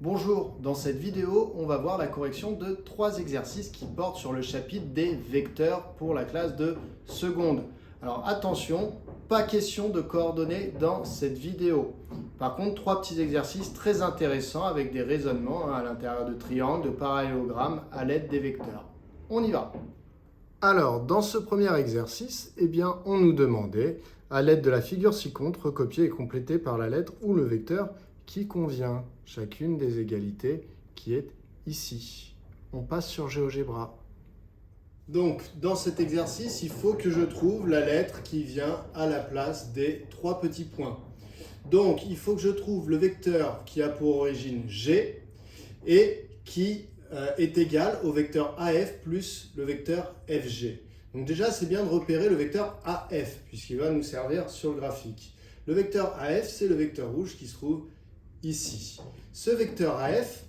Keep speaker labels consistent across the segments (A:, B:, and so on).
A: Bonjour, dans cette vidéo, on va voir la correction de 3 exercices qui portent sur le chapitre des vecteurs pour la classe de seconde. Alors attention, pas question de coordonnées dans cette vidéo. Par contre, 3 petits exercices très intéressants avec des raisonnements à l'intérieur de triangles, de parallélogrammes à l'aide des vecteurs. On y va. Alors, dans ce premier exercice, on nous demandait, à l'aide de la figure ci-contre, recopier et compléter par la lettre ou le vecteur qui convient chacune des égalités qui est ici. On passe sur GeoGebra. Donc, dans cet exercice, il faut que je trouve la lettre qui vient à la place des 3 petits points. Donc, il faut que je trouve le vecteur qui a pour origine G et qui est égal au vecteur AF plus le vecteur FG. Donc déjà, c'est bien de repérer le vecteur AF, puisqu'il va nous servir sur le graphique. Le vecteur AF, c'est le vecteur rouge qui se trouve ici. Ce vecteur AF,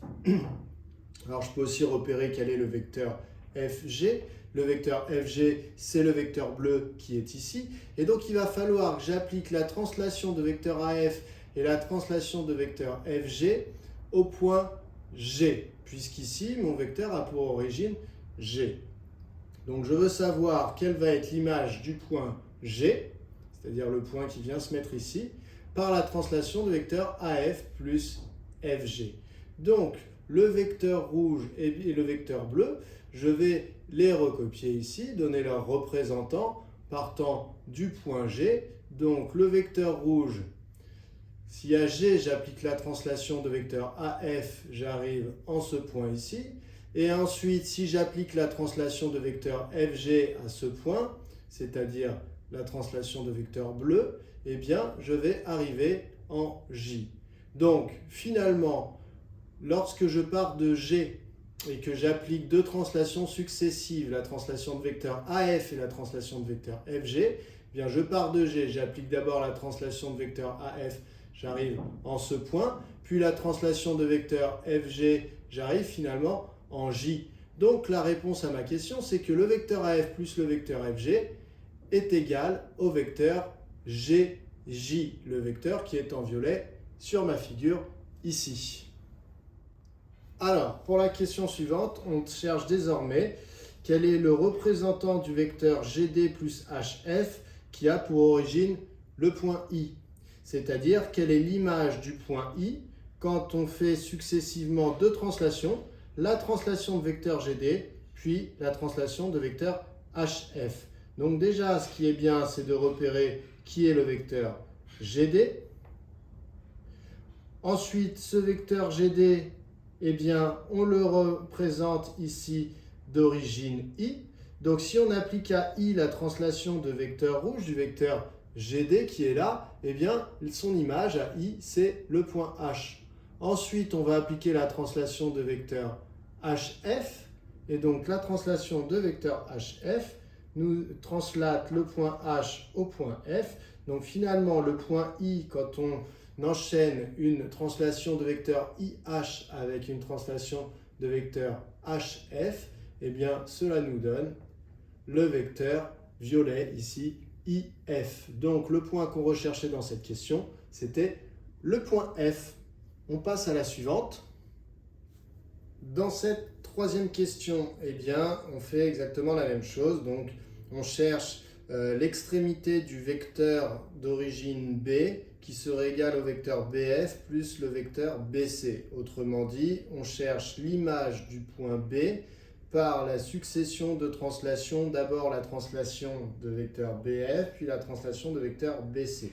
A: alors je peux aussi repérer quel est le vecteur FG. Le vecteur FG, c'est le vecteur bleu qui est ici. Et donc, il va falloir que j'applique la translation de vecteur AF et la translation de vecteur FG au point G, puisqu'ici, mon vecteur a pour origine G. Donc, je veux savoir quelle va être l'image du point G, c'est-à-dire le point qui vient se mettre ici, par la translation de vecteur AF plus FG. Donc, le vecteur rouge et le vecteur bleu, je vais les recopier ici, donner leur représentant partant du point G. Donc, le vecteur rouge, si à G, j'applique la translation de vecteur AF, j'arrive en ce point ici. Et ensuite, si j'applique la translation de vecteur FG à ce point, c'est-à-dire la translation de vecteur bleu, eh bien, je vais arriver en J. Donc, finalement, lorsque je pars de G et que j'applique deux translations successives, la translation de vecteur AF et la translation de vecteur FG, eh bien, je pars de G, j'applique d'abord la translation de vecteur AF, j'arrive en ce point, puis la translation de vecteur FG, j'arrive finalement en J. Donc, la réponse à ma question, c'est que le vecteur AF plus le vecteur FG est égal au vecteur GJ, le vecteur qui est en violet sur ma figure ici. Alors, pour la question suivante, on cherche désormais quel est le représentant du vecteur GD plus HF qui a pour origine le point I. C'est-à-dire, quelle est l'image du point I quand on fait successivement deux translations, la translation de vecteur GD, puis la translation de vecteur HF. Donc déjà, ce qui est bien, c'est de repérer qui est le vecteur GD. Ensuite, ce vecteur GD, eh bien, on le représente ici d'origine I. Donc si on applique à I la translation de vecteur rouge du vecteur GD qui est là, eh bien, son image à I, c'est le point H. Ensuite, on va appliquer la translation de vecteur HF. Et donc, la translation de vecteur HF nous translate le point H au point F. Donc, finalement, le point I, quand on enchaîne une translation de vecteur IH avec une translation de vecteur HF, eh bien, cela nous donne le vecteur violet ici, IF. Donc, le point qu'on recherchait dans cette question, c'était le point F. On passe à la suivante. Dans cette troisième question, eh bien, on fait exactement la même chose. Donc, on cherche l'extrémité du vecteur d'origine B qui serait égal au vecteur BF plus le vecteur BC. Autrement dit, on cherche l'image du point B par la succession de translations, d'abord la translation de vecteur BF, puis la translation de vecteur BC.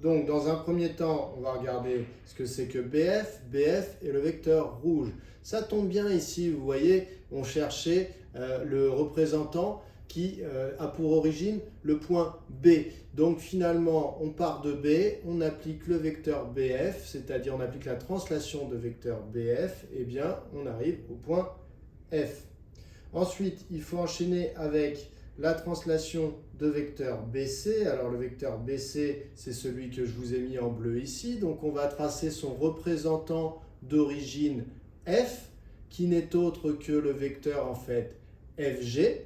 A: Donc, dans un premier temps, on va regarder ce que c'est que BF. BF est le vecteur rouge. Ça tombe bien ici, vous voyez, on cherchait le représentant qui a pour origine le point B. Donc, finalement, on part de B, on applique le vecteur BF, c'est-à-dire on applique la translation de vecteur BF, et bien, on arrive au point F. Ensuite, il faut enchaîner avec la translation de vecteur BC. Alors, le vecteur BC, c'est celui que je vous ai mis en bleu ici. Donc, on va tracer son représentant d'origine F, qui n'est autre que le vecteur, en fait, FG.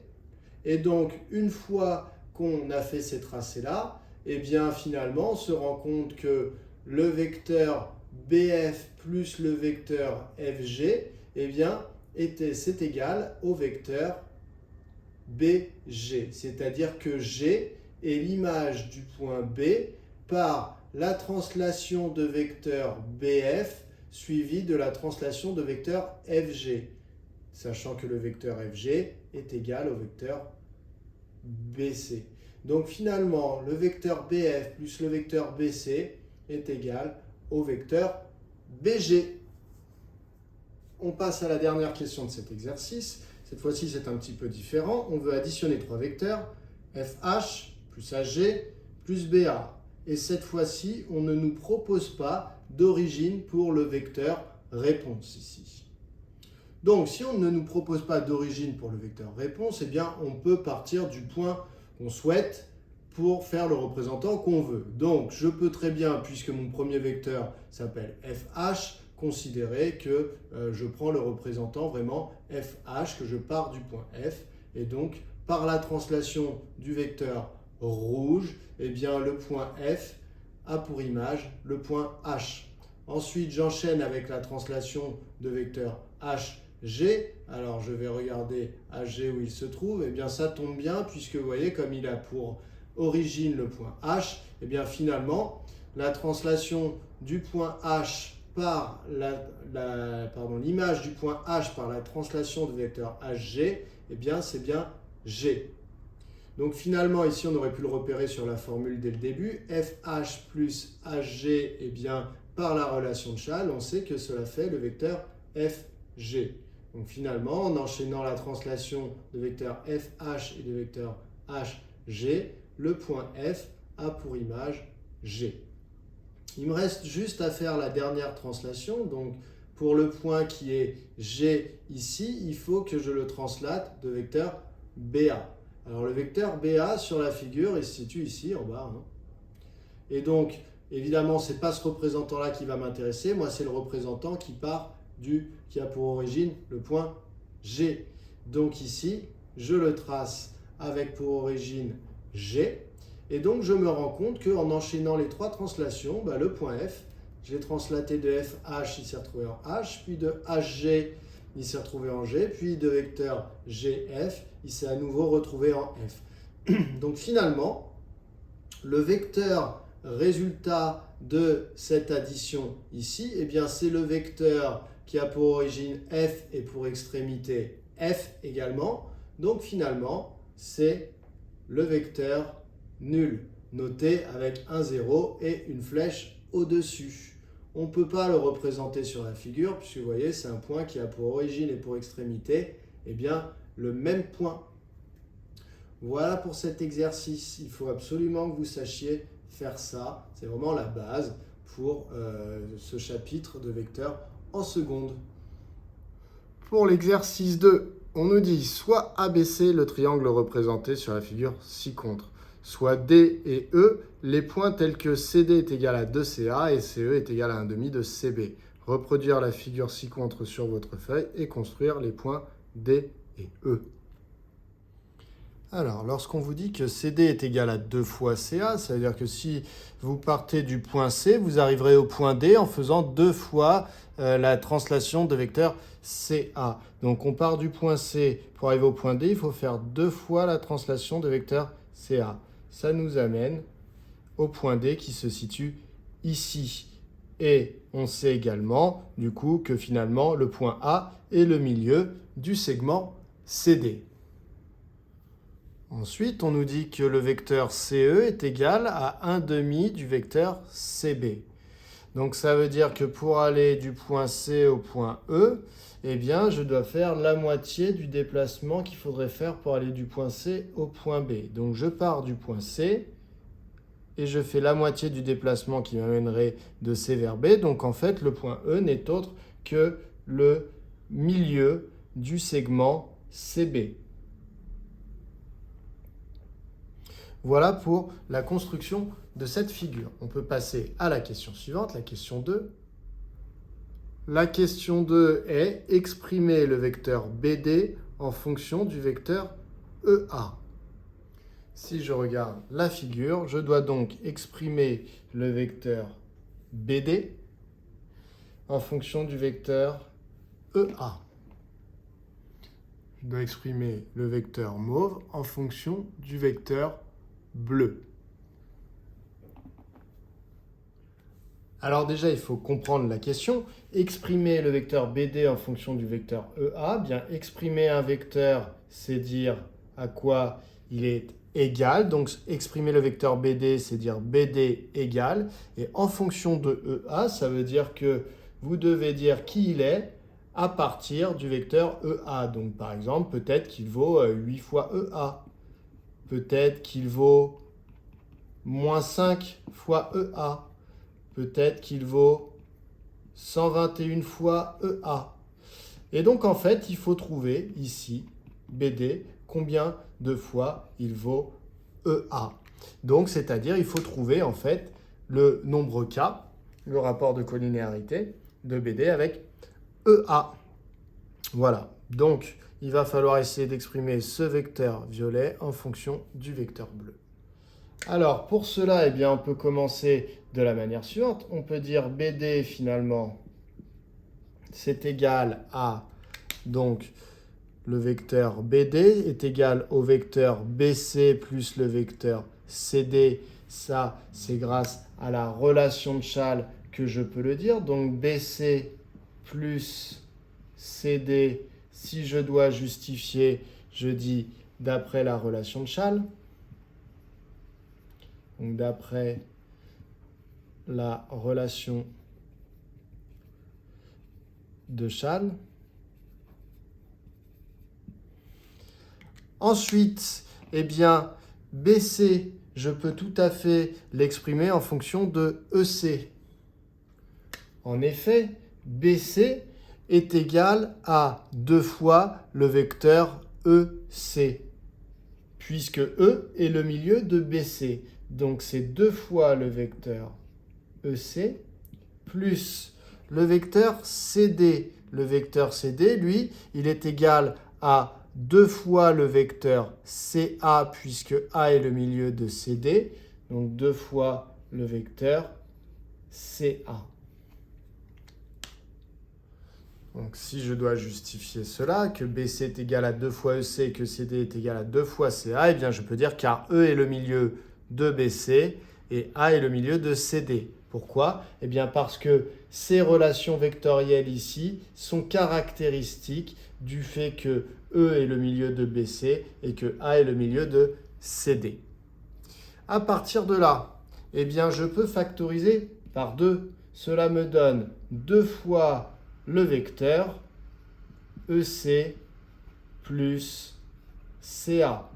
A: Et donc, une fois qu'on a fait ces tracés-là, eh bien, finalement, on se rend compte que le vecteur BF plus le vecteur FG, eh bien, c'est égal au vecteur BG. C'est-à-dire que G est l'image du point B par la translation de vecteur BF suivie de la translation de vecteur FG, sachant que le vecteur FG est égal au vecteur BC. Donc finalement, le vecteur BF plus le vecteur BC est égal au vecteur BG. On passe à la dernière question de cet exercice. Cette fois-ci, c'est un petit peu différent. On veut additionner trois vecteurs, FH plus AG plus BA. Et cette fois-ci, on ne nous propose pas d'origine pour le vecteur réponse ici. Donc, si on ne nous propose pas d'origine pour le vecteur réponse, eh bien, on peut partir du point qu'on souhaite pour faire le représentant qu'on veut. Donc, je peux très bien, puisque mon premier vecteur s'appelle FH, considérer que je prends le représentant vraiment FH, que je pars du point F. Et donc, par la translation du vecteur rouge, eh bien, le point F a pour image le point H. Ensuite, j'enchaîne avec la translation de vecteur HG. Alors, je vais regarder HG où il se trouve. Eh bien, ça tombe bien, puisque vous voyez, comme il a pour origine le point H, eh bien, finalement, la translation du point H par l'image du point H par la translation de vecteur HG, eh bien, c'est bien G. Donc finalement, ici, on aurait pu le repérer sur la formule dès le début. FH plus HG, eh bien, par la relation de Chasles, on sait que cela fait le vecteur FG. Donc finalement, en enchaînant la translation de vecteur FH et de vecteur HG, le point F a pour image G. Il me reste juste à faire la dernière translation. Donc, pour le point qui est G ici, il faut que je le translate de vecteur BA. Alors, le vecteur BA sur la figure, il se situe ici en bas. Et donc, évidemment, ce n'est pas ce représentant-là qui va m'intéresser. Moi, c'est le représentant qui a pour origine le point G. Donc ici, je le trace avec pour origine G. Et donc, je me rends compte qu'en enchaînant les trois translations, le point F, je l'ai translaté de FH, il s'est retrouvé en H, puis de HG, il s'est retrouvé en G, puis de vecteur GF, il s'est à nouveau retrouvé en F. Donc finalement, le vecteur résultat de cette addition ici, eh bien, c'est le vecteur qui a pour origine F et pour extrémité F également. Donc finalement, c'est le vecteur nul, noté avec un 0 et une flèche au-dessus. On ne peut pas le représenter sur la figure, puisque vous voyez, c'est un point qui a pour origine et pour extrémité eh bien, le même point. Voilà pour cet exercice. Il faut absolument que vous sachiez faire ça. C'est vraiment la base pour ce chapitre de vecteurs en seconde. Pour l'exercice 2, on nous dit soit ABC, le triangle représenté sur la figure ci-contre, soit D et E, les points tels que CD est égal à 2CA et CE est égal à 1,5 de CB. Reproduire la figure ci-contre sur votre feuille et construire les points D et E. Alors, lorsqu'on vous dit que CD est égal à 2 fois CA, ça veut dire que si vous partez du point C, vous arriverez au point D en faisant 2 fois la translation de vecteur CA. Donc, on part du point C pour arriver au point D, il faut faire 2 fois la translation de vecteur CA. Ça nous amène au point D qui se situe ici. Et on sait également, du coup, que finalement, le point A est le milieu du segment CD. Ensuite, on nous dit que le vecteur CE est égal à 1,5 du vecteur CB. Donc, ça veut dire que pour aller du point C au point E, eh bien, je dois faire la moitié du déplacement qu'il faudrait faire pour aller du point C au point B. Donc, je pars du point C et je fais la moitié du déplacement qui m'amènerait de C vers B. Donc, en fait, le point E n'est autre que le milieu du segment CB. Voilà pour la construction de cette figure. On peut passer à la question suivante, la question 2. La question 2 est exprimer le vecteur BD en fonction du vecteur EA. Si je regarde la figure, je dois donc exprimer le vecteur BD en fonction du vecteur EA. Je dois exprimer le vecteur mauve en fonction du vecteur bleu. Alors déjà, il faut comprendre la question. Exprimer le vecteur BD en fonction du vecteur EA, bien exprimer un vecteur, c'est dire à quoi il est égal. Donc exprimer le vecteur BD, c'est dire BD égale. Et en fonction de EA, ça veut dire que vous devez dire qui il est à partir du vecteur EA. Donc par exemple, peut-être qu'il vaut 8 fois EA. Peut-être qu'il vaut moins 5 fois EA. Peut-être qu'il vaut 121 fois EA. Et donc, en fait, il faut trouver ici, BD, combien de fois il vaut EA. Donc, c'est-à-dire, il faut trouver, en fait, le nombre K, le rapport de collinéarité de BD avec EA. Voilà. Donc, il va falloir essayer d'exprimer ce vecteur violet en fonction du vecteur bleu. Alors, pour cela, eh bien, on peut commencer de la manière suivante. On peut dire BD, finalement, c'est égal à, donc, le vecteur BD est égal au vecteur BC plus le vecteur CD. Ça, c'est grâce à la relation de Schall que je peux le dire. Donc, BC plus CD, si je dois justifier, je dis d'après la relation de Schall. Donc, d'après la relation de Schall. Ensuite, eh bien, BC, je peux tout à fait l'exprimer en fonction de EC. En effet, BC est égal à 2 fois le vecteur EC, puisque E est le milieu de BC. Donc, c'est 2 fois le vecteur EC plus le vecteur CD. Le vecteur CD, lui, il est égal à 2 fois le vecteur CA, puisque A est le milieu de CD. Donc, 2 fois le vecteur CA. Donc, si je dois justifier cela, que BC est égal à 2 fois EC et que CD est égal à 2 fois CA, eh bien, je peux dire car E est le milieu de BC et A est le milieu de CD. Pourquoi? Eh bien parce que ces relations vectorielles ici sont caractéristiques du fait que E est le milieu de BC et que A est le milieu de CD. À partir de là, eh bien je peux factoriser par 2. Cela me donne 2 fois le vecteur EC plus CA.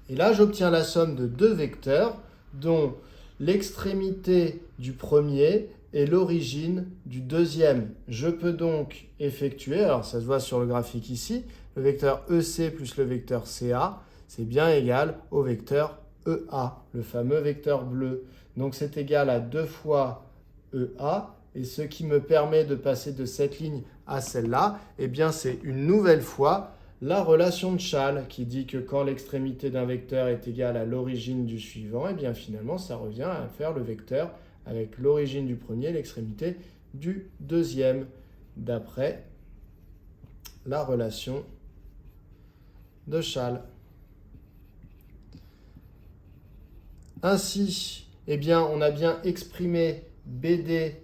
A: Et là, j'obtiens la somme de 2 vecteurs dont l'extrémité du premier est l'origine du deuxième. Je peux donc effectuer, alors ça se voit sur le graphique ici, le vecteur EC plus le vecteur CA, c'est bien égal au vecteur EA, le fameux vecteur bleu. Donc c'est égal à 2 fois EA, et ce qui me permet de passer de cette ligne à celle-là, eh bien c'est une nouvelle fois la relation de Schall qui dit que quand l'extrémité d'un vecteur est égale à l'origine du suivant, eh bien finalement ça revient à faire le vecteur avec l'origine du premier et l'extrémité du deuxième, d'après la relation de Schall. Ainsi, eh bien, on a bien exprimé BD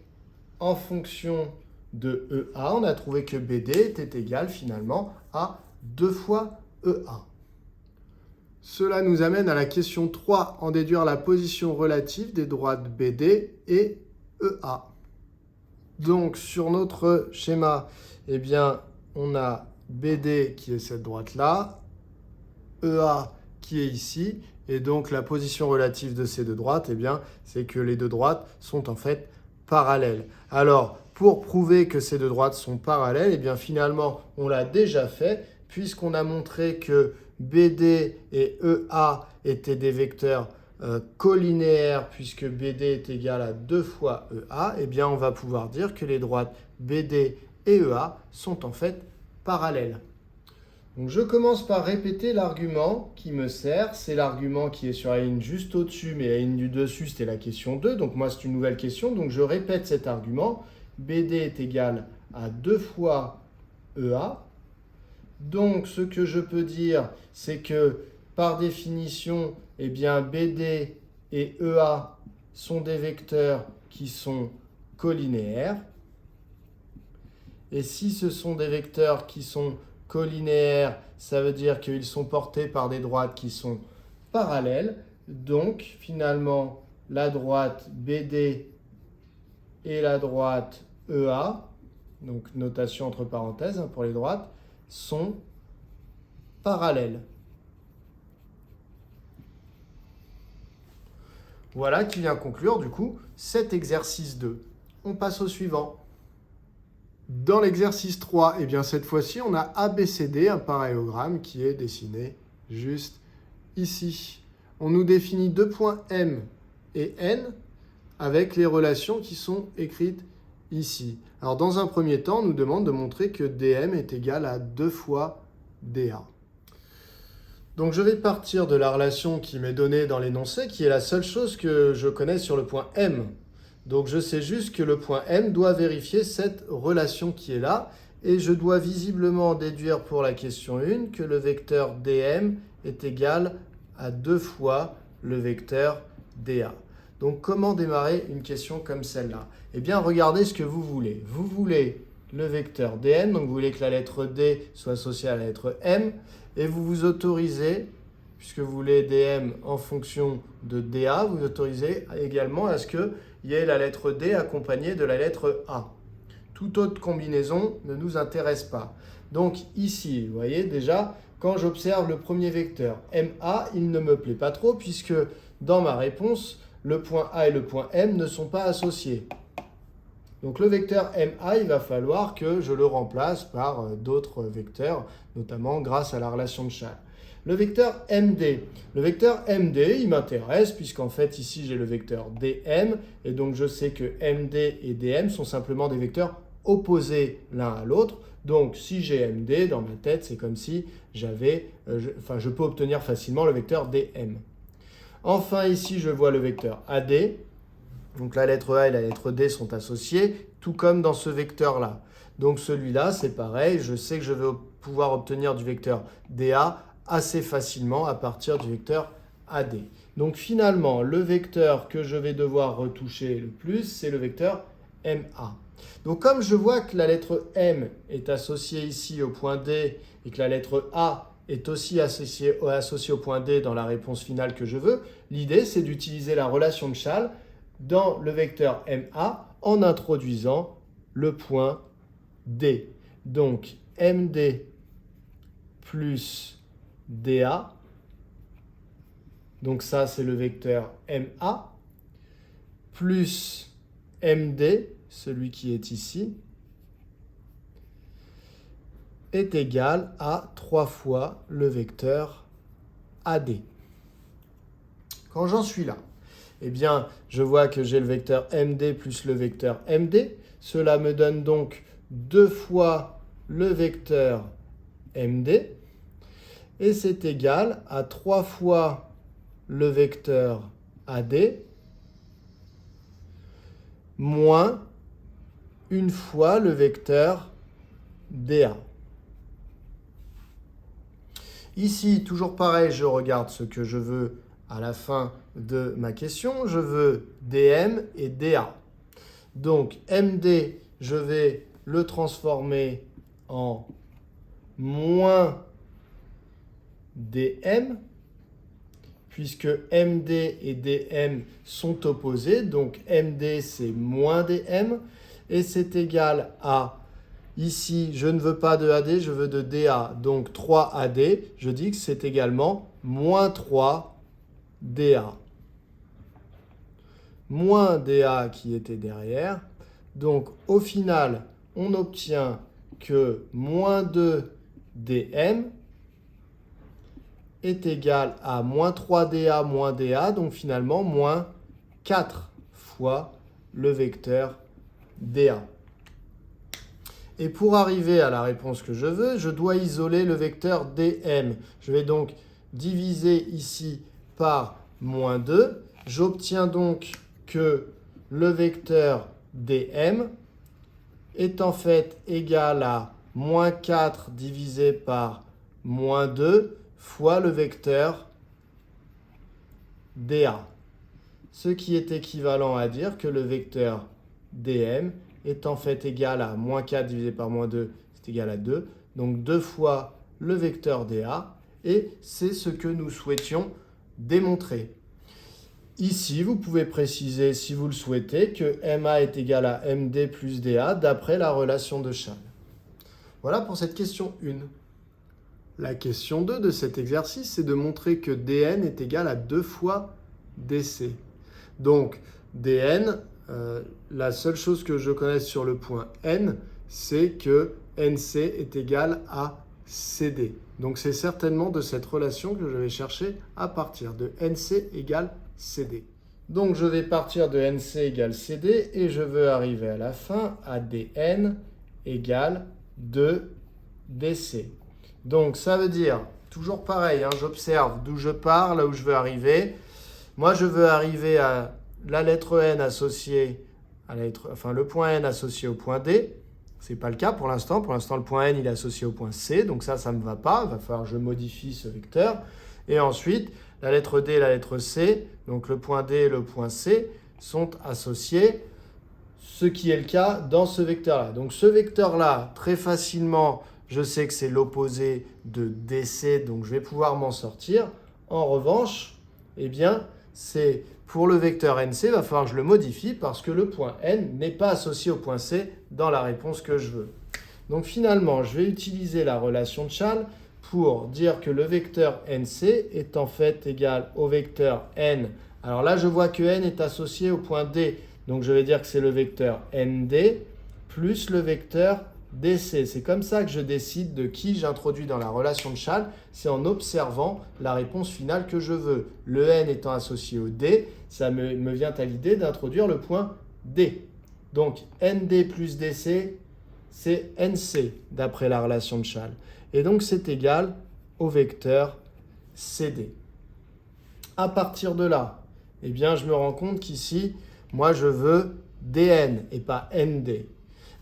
A: en fonction de EA. On a trouvé que BD était égal finalement à 2 fois EA. Cela nous amène à la question 3, en déduire la position relative des droites BD et EA. Donc, sur notre schéma, eh bien, on a BD qui est cette droite-là, EA qui est ici, et donc la position relative de ces deux droites, eh bien, c'est que les deux droites sont en fait parallèles. Alors, pour prouver que ces deux droites sont parallèles, eh bien, finalement, on l'a déjà fait, puisqu'on a montré que BD et EA étaient des vecteurs collinéaires, puisque BD est égal à 2 fois EA, eh bien, on va pouvoir dire que les droites BD et EA sont en fait parallèles. Donc je commence par répéter l'argument qui me sert. C'est l'argument qui est sur la ligne juste au-dessus, mais la ligne du dessus, c'était la question 2. Donc moi, c'est une nouvelle question. Donc je répète cet argument. BD est égal à 2 fois EA. Donc ce que je peux dire, c'est que par définition, eh bien, BD et EA sont des vecteurs qui sont collinéaires. Et si ce sont des vecteurs qui sont collinéaires, ça veut dire qu'ils sont portés par des droites qui sont parallèles. Donc, finalement, la droite BD et la droite EA, donc notation entre parenthèses pour les droites, sont parallèles. Voilà qui vient conclure, du coup, cet exercice 2. On passe au suivant. Dans l'exercice 3, eh bien, cette fois-ci, on a ABCD, un parallélogramme qui est dessiné juste ici. On nous définit deux points M et N avec les relations qui sont écrites ici. Alors, dans un premier temps, on nous demande de montrer que DM est égal à 2 fois DA. Donc, je vais partir de la relation qui m'est donnée dans l'énoncé, qui est la seule chose que je connais sur le point M. Donc, je sais juste que le point M doit vérifier cette relation qui est là. Et je dois visiblement déduire pour la question 1 que le vecteur DM est égal à 2 fois le vecteur DA. Donc, comment démarrer une question comme celle-là? Eh bien, regardez ce que vous voulez. Vous voulez le vecteur DN, donc vous voulez que la lettre D soit associée à la lettre M, et vous vous autorisez, puisque vous voulez DM en fonction de DA, vous autorisez également à ce qu'il y ait la lettre D accompagnée de la lettre A. Toute autre combinaison ne nous intéresse pas. Donc ici, vous voyez déjà, quand j'observe le premier vecteur MA, il ne me plaît pas trop, puisque dans ma réponse, le point A et le point M ne sont pas associés. Donc le vecteur MA, il va falloir que je le remplace par d'autres vecteurs, notamment grâce à la relation de Chasles. Le vecteur MD. Le vecteur MD, il m'intéresse puisqu'en fait ici j'ai le vecteur DM et donc je sais que MD et DM sont simplement des vecteurs opposés l'un à l'autre. Donc si j'ai MD dans ma tête, c'est comme si j'avais, je peux obtenir facilement le vecteur DM. Enfin ici je vois le vecteur AD. Donc la lettre A et la lettre D sont associées, tout comme dans ce vecteur-là. Donc celui-là, c'est pareil, je sais que je vais pouvoir obtenir du vecteur DA assez facilement à partir du vecteur AD. Donc finalement, le vecteur que je vais devoir retoucher le plus, c'est le vecteur MA. Donc comme je vois que la lettre M est associée ici au point D et que la lettre A est aussi associée au point D dans la réponse finale que je veux, l'idée c'est d'utiliser la relation de Chasles dans le vecteur MA en introduisant le point D. Donc MD plus DA, donc ça c'est le vecteur MA, plus MD, celui qui est ici, est égal à 3 fois le vecteur AD. Quand j'en suis là, eh bien, je vois que j'ai le vecteur MD plus le vecteur MD. Cela me donne donc 2 fois le vecteur MD. Et c'est égal à 3 fois le vecteur AD moins 1 fois le vecteur DA. Ici, toujours pareil, je regarde ce que je veux à la fin de ma question. Je veux DM et DA. Donc, MD, je vais le transformer en moins DM, puisque MD et DM sont opposés. Donc, MD, c'est moins DM. Et c'est égal à, ici, je ne veux pas de AD, je veux de DA. Donc, 3 AD, je dis que c'est également moins 3 DA. Moins DA qui était derrière. Donc, au final, on obtient que moins 2 DM est égal à moins 3DA moins DA, donc finalement moins 4 fois le vecteur DA. Et pour arriver à la réponse que je veux, je dois isoler le vecteur dm. Je vais donc diviser ici par moins 2. J'obtiens donc que le vecteur dm est en fait égal à moins 4 divisé par moins 2 fois le vecteur dA. Ce qui est équivalent à dire que le vecteur dm est en fait égal à moins 4 divisé par moins 2, c'est égal à 2. Donc 2 fois le vecteur dA, et c'est ce que nous souhaitions démontrer. Ici, vous pouvez préciser, si vous le souhaitez, que MA est égal à MD plus DA d'après la relation de Chasles. Voilà pour cette question 1. La question 2 de cet exercice, c'est de montrer que dN est égal à 2 fois dC. Donc, dN, la seule chose que je connaisse sur le point N, c'est que NC est égal à CD. Donc, c'est certainement de cette relation que je vais chercher à partir de NC égale CD. Donc, je vais partir de NC égale CD et je veux arriver à la fin à dN égale 2 DC. Donc, ça veut dire, toujours pareil, j'observe d'où je pars, là où je veux arriver. Moi, je veux arriver à la lettre N associée à le point N associé au point D. Ce n'est pas le cas pour l'instant. Pour l'instant, le point N il est associé au point C. Donc ça ne me va pas. Il va falloir que je modifie ce vecteur. Et ensuite, la lettre D et la lettre C, donc le point D et le point C, sont associés, ce qui est le cas dans ce vecteur-là. Donc ce vecteur-là, très facilement, je sais que c'est l'opposé de DC, donc je vais pouvoir m'en sortir. En revanche, eh bien, c'est pour le vecteur NC, il va falloir que je le modifie parce que le point N n'est pas associé au point C dans la réponse que je veux. Donc finalement, je vais utiliser la relation de Chasles pour dire que le vecteur NC est en fait égal au vecteur N. Alors là, je vois que N est associé au point D, donc je vais dire que c'est le vecteur ND plus le vecteur DC. C'est comme ça que je décide de qui j'introduis dans la relation de Chasles. C'est en observant la réponse finale que je veux. Le N étant associé au D, ça me vient à l'idée d'introduire le point D. Donc ND plus DC, c'est NC d'après la relation de Chasles. Et donc c'est égal au vecteur CD. À partir de là, eh bien, je me rends compte qu'ici, moi je veux DN et pas ND.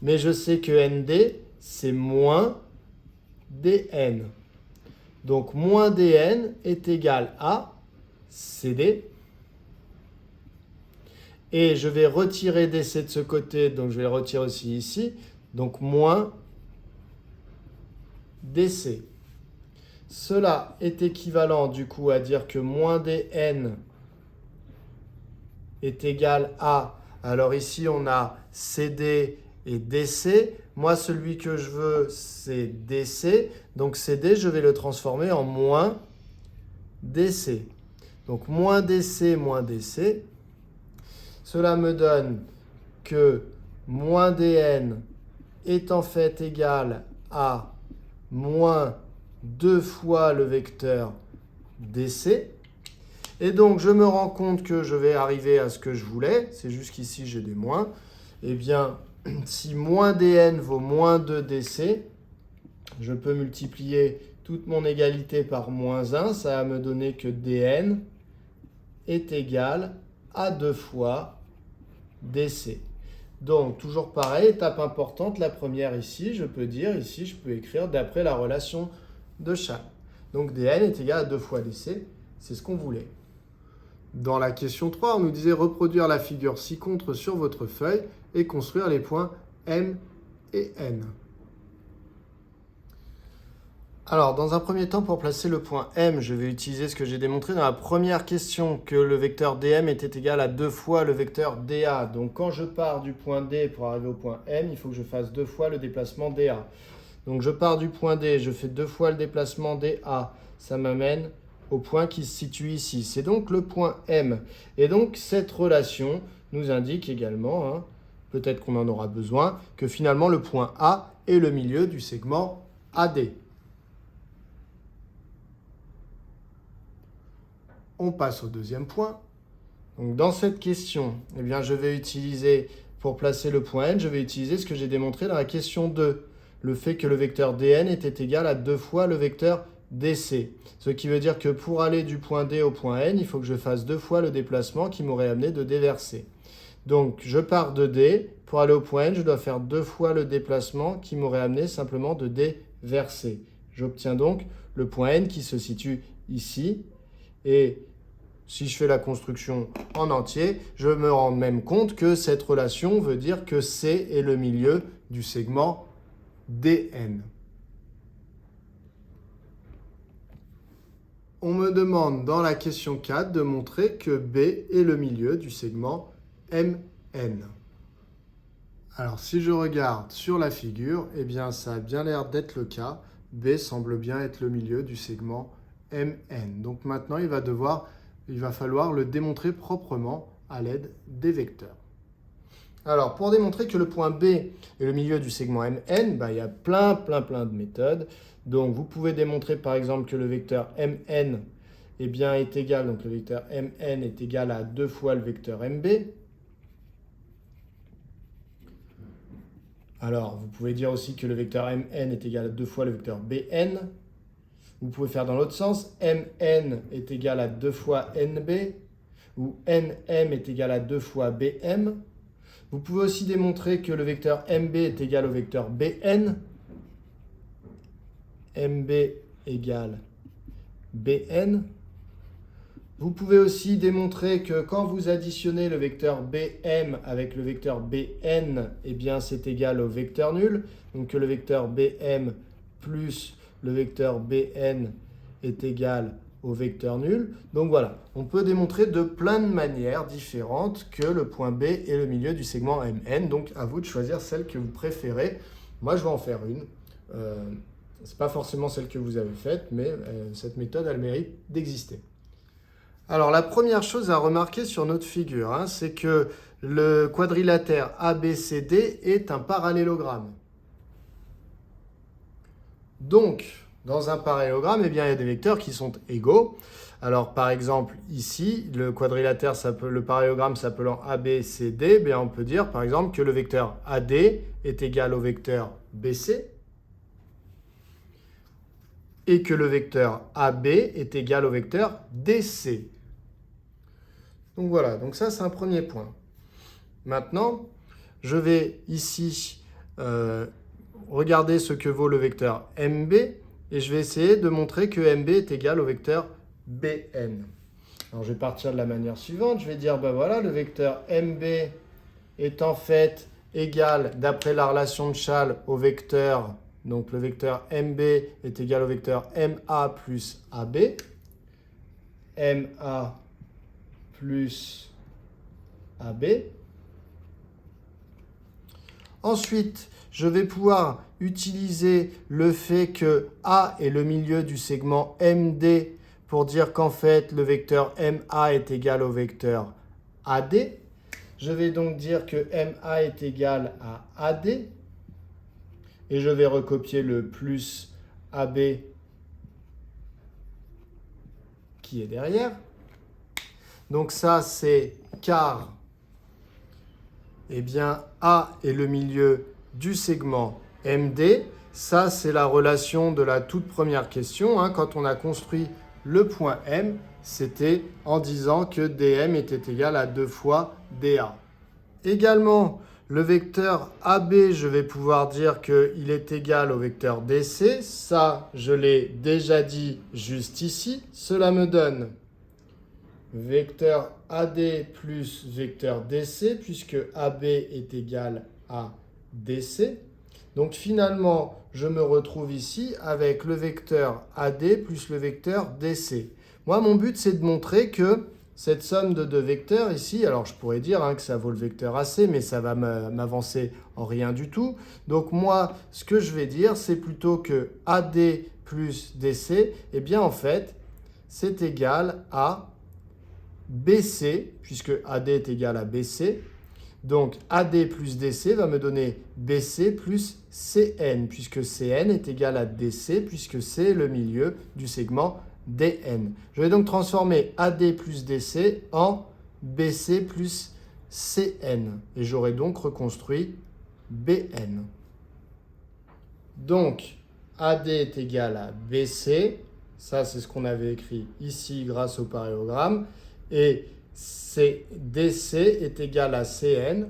A: Mais je sais que ND, c'est moins DN. Donc, moins DN est égal à CD. Et je vais retirer DC de ce côté, donc je vais le retirer aussi ici. Donc, moins DC. Cela est équivalent du coup à dire que moins DN est égal à... Alors ici, on a CD et DC. Moi, celui que je veux, c'est DC. Donc, CD, je vais le transformer en moins DC. Donc, moins DC, moins DC. Cela me donne que moins DN est en fait égal à moins 2 fois le vecteur DC. Et donc, je me rends compte que je vais arriver à ce que je voulais. C'est juste qu'ici, j'ai des moins. Eh bien, si moins dn vaut moins 2 dc, je peux multiplier toute mon égalité par moins 1. Ça va me donner que dn est égal à 2 fois dc. Donc, toujours pareil, étape importante, la première ici, je peux écrire d'après la relation de Chasles. Donc, dn est égal à 2 fois dc, c'est ce qu'on voulait. Dans la question 3, on nous disait reproduire la figure ci-contre sur votre feuille et construire les points M et N. Alors, dans un premier temps, pour placer le point M, je vais utiliser ce que j'ai démontré dans la première question, que le vecteur dm était égal à 2 fois le vecteur dA. Donc, quand je pars du point D pour arriver au point M, il faut que je fasse 2 fois le déplacement dA. Donc, je pars du point D, je fais 2 fois le déplacement dA. Ça m'amène au point qui se situe ici. C'est donc le point M. Et donc, cette relation nous indique également, peut-être qu'on en aura besoin, que finalement, le point A est le milieu du segment AD. On passe au deuxième point. Donc, dans cette question, eh bien, je vais utiliser pour placer le point n, je vais utiliser ce que j'ai démontré dans la question 2. Le fait que le vecteur dn était égal à 2 fois le vecteur dc. Ce qui veut dire que pour aller du point D au point N, il faut que je fasse 2 fois le déplacement qui m'aurait amené de D vers C. Donc je pars de D, pour aller au point N, je dois faire 2 fois le déplacement qui m'aurait amené simplement de D vers C. J'obtiens donc le point N qui se situe ici. Et si je fais la construction en entier, je me rends même compte que cette relation veut dire que C est le milieu du segment DN. On me demande dans la question 4 de montrer que B est le milieu du segment MN. Alors si je regarde sur la figure, eh bien ça a bien l'air d'être le cas. B semble bien être le milieu du segment MN. Donc maintenant il va falloir le démontrer proprement à l'aide des vecteurs. Alors pour démontrer que le point B est le milieu du segment MN, il y a plein de méthodes. Donc, vous pouvez démontrer par exemple que le vecteur Mn est égal, donc le vecteur Mn est égal à 2 fois le vecteur Mb. Alors, vous pouvez dire aussi que le vecteur Mn est égal à 2 fois le vecteur Bn. Vous pouvez faire dans l'autre sens, Mn est égal à 2 fois Nb, ou Nm est égal à 2 fois Bm. Vous pouvez aussi démontrer que le vecteur Mb est égal au vecteur Bn. Mb égale Bn. Vous pouvez aussi démontrer que quand vous additionnez le vecteur Bm avec le vecteur Bn, eh bien c'est égal au vecteur nul. Donc que le vecteur Bm plus le vecteur Bn est égal au vecteur nul. Donc voilà, on peut démontrer de plein de manières différentes que le point B est le milieu du segment Mn. Donc à vous de choisir celle que vous préférez. Moi je vais en faire une. Ce n'est pas forcément celle que vous avez faite, mais cette méthode a le mérite d'exister. Alors la première chose à remarquer sur notre figure, c'est que le quadrilatère ABCD est un parallélogramme. Donc, dans un parallélogramme, il y a des vecteurs qui sont égaux. Alors par exemple, ici, le quadrilatère, le parallélogramme s'appelant ABCD, on peut dire par exemple que le vecteur AD est égal au vecteur BC, et que le vecteur AB est égal au vecteur DC. Donc voilà, donc ça c'est un premier point. Maintenant, je vais ici regarder ce que vaut le vecteur MB et je vais essayer de montrer que MB est égal au vecteur BN. Alors je vais partir de la manière suivante, je vais dire, voilà, le vecteur MB est en fait égal, d'après la relation de Chasles, au vecteur. Donc le vecteur MB est égal au vecteur MA plus AB. MA plus AB. Ensuite, je vais pouvoir utiliser le fait que A est le milieu du segment MD pour dire qu'en fait le vecteur MA est égal au vecteur AD. Je vais donc dire que MA est égal à AD. Et je vais recopier le plus AB qui est derrière. Donc ça, c'est car A est le milieu du segment MD. Ça, c'est la relation de la toute première question. Quand on a construit le point M, c'était en disant que DM était égal à 2 fois DA. Également, le vecteur AB, je vais pouvoir dire qu'il est égal au vecteur DC. Ça, je l'ai déjà dit juste ici. Cela me donne vecteur AD plus vecteur DC, puisque AB est égal à DC. Donc finalement, je me retrouve ici avec le vecteur AD plus le vecteur DC. Moi, mon but, c'est de montrer que cette somme de deux vecteurs ici, alors je pourrais dire que ça vaut le vecteur AC, mais ça va m'avancer en rien du tout. Donc moi, ce que je vais dire, c'est plutôt que AD plus DC, en fait, c'est égal à BC, puisque AD est égal à BC. Donc AD plus DC va me donner BC plus CN, puisque CN est égal à DC, puisque c'est le milieu du segment DN. Je vais donc transformer AD plus DC en BC plus Cn. Et j'aurais donc reconstruit Bn. Donc, AD est égal à BC. Ça, c'est ce qu'on avait écrit ici grâce au paréogramme. Et DC est égal à Cn.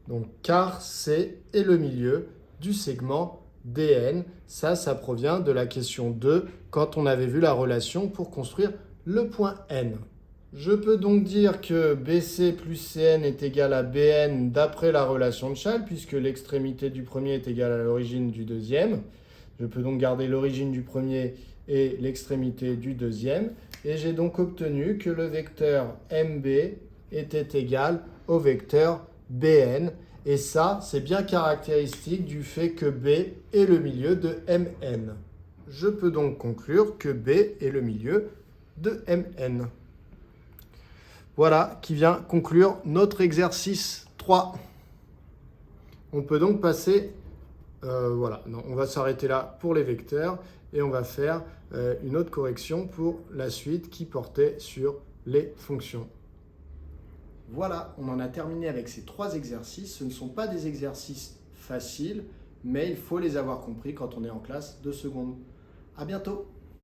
A: Donc, car C est le milieu du segment DN. Ça provient de la question 2 quand on avait vu la relation pour construire le point N. Je peux donc dire que BC plus CN est égal à BN d'après la relation de Chasles, puisque l'extrémité du premier est égale à l'origine du deuxième. Je peux donc garder l'origine du premier et l'extrémité du deuxième. Et j'ai donc obtenu que le vecteur MB était égal au vecteur BN. Et ça, c'est bien caractéristique du fait que B est le milieu de MN. Je peux donc conclure que B est le milieu de MN. Voilà qui vient conclure notre exercice 3. On peut donc passer, on va s'arrêter là pour les vecteurs et on va faire une autre correction pour la suite qui portait sur les fonctions. Voilà, on en a terminé avec ces 3 exercices. Ce ne sont pas des exercices faciles, mais il faut les avoir compris quand on est en classe de seconde. À bientôt!